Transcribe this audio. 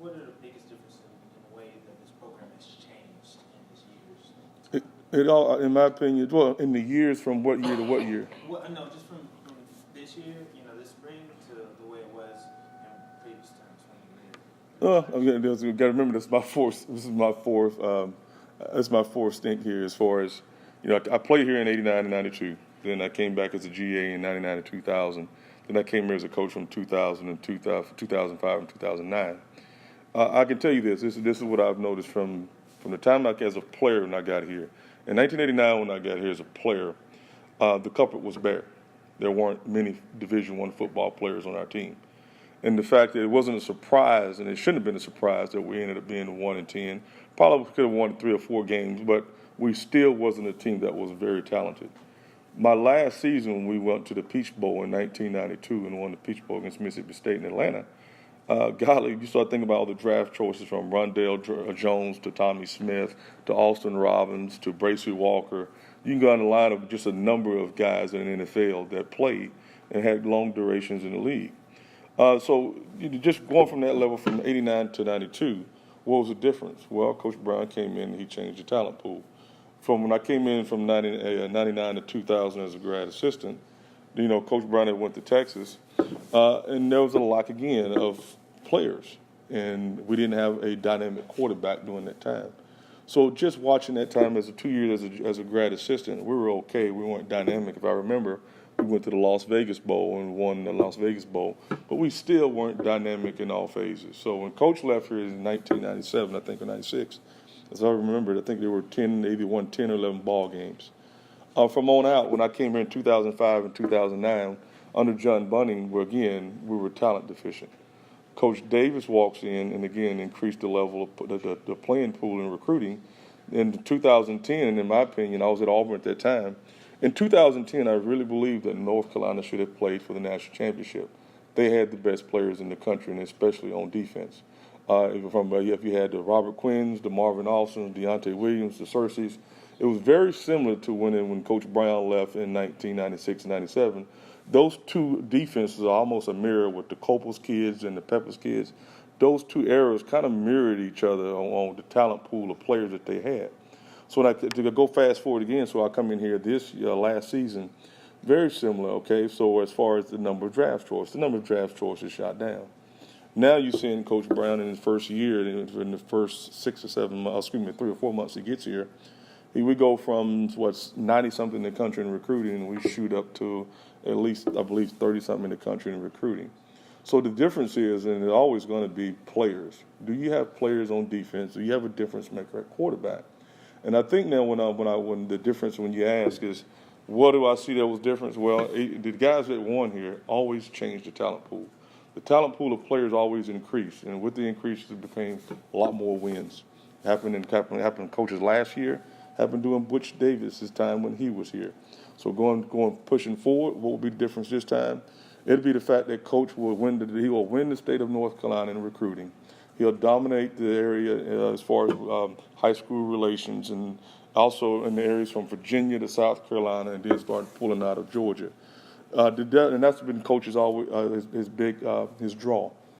what are the biggest differences in the way that this program has changed in these years? It all, in my opinion, well, in the years from what year to what year? Well, no, just from this year, this spring, to the way it was in previous times when you lived. You got to remember this is my fourth. This is my fourth stint here. As far as I played here in '89 and '92. Then I came back as a GA in '99 and 2000. Then I came here as a coach from 2000 and 2005 and 2009. I can tell you this is what I've noticed from the time as a player when I got here. In 1989, when I got here as a player, the cupboard was bare. There weren't many Division I football players on our team. And the fact that it wasn't a surprise, and it shouldn't have been a surprise that we ended up being 1-10. Probably could have won 3 or 4 games, but we still wasn't a team that was very talented. My last season, we went to the Peach Bowl in 1992 and won the Peach Bowl against Mississippi State in Atlanta. Golly, you start thinking about all the draft choices from Rondell Jones to Tommy Smith to Austin Robbins to Bracey Walker. You can go on the line of just a number of guys in the NFL that played and had long durations in the league. So just going from that level from 89 to 92, what was the difference? Well, Coach Brown came in and he changed the talent pool. From when I came in from 99 to 2000 as a grad assistant, Coach Brown had went to Texas, and there was a lack again of players, and we didn't have a dynamic quarterback during that time. So just watching that time as 2 years as a grad assistant, we were okay. We weren't dynamic. If I remember, we went to the Las Vegas Bowl and won the Las Vegas Bowl, but we still weren't dynamic in all phases. So when Coach left here in 1997, I think, or 96, as I remember, I think they won 10 or 11 ball games. From on out, when I came here in 2005 and 2009, under John Bunning, we were talent deficient. Coach Davis walks in and, again, increased the level of the playing pool and recruiting. In 2010, and in my opinion, I was at Auburn at that time. In 2010, I really believed that North Carolina should have played for the national championship. They had the best players in the country, and especially on defense. If you had the Robert Quinns, the Marvin Alsons, Deontay Williams, the Cersei's, it was very similar to when Coach Brown left in 1996 and 97. Those two defenses are almost a mirror with the Copels kids and the Peppers kids. Those two eras kind of mirrored each other on the talent pool of players that they had. So when to go fast forward again, so I come in here this last season, very similar, okay? So as far as the number of draft choices shot down. Now you're seeing Coach Brown in his first year, in the first 6 or 7 months, 3 or 4 months he gets here, we go from 90-something in the country in recruiting, and we shoot up to at least, I believe, 30-something in the country in recruiting. So the difference is, and it's always going to be players. Do you have players on defense? Do you have a difference maker at quarterback? And I think now when the difference when you ask is, what do I see that was different? Well, the guys that won here always changed the talent pool. The talent pool of players always increased, and with the increase, it became a lot more wins. Happened in coaches last year. Happened during Butch Davis' time when he was here. So pushing forward, what will be the difference this time? It'll be the fact that Coach will win the state of North Carolina in recruiting. He'll dominate the area as far as high school relations, and also in the areas from Virginia to South Carolina, and then start pulling out of Georgia. And that's been Coach's always his draw.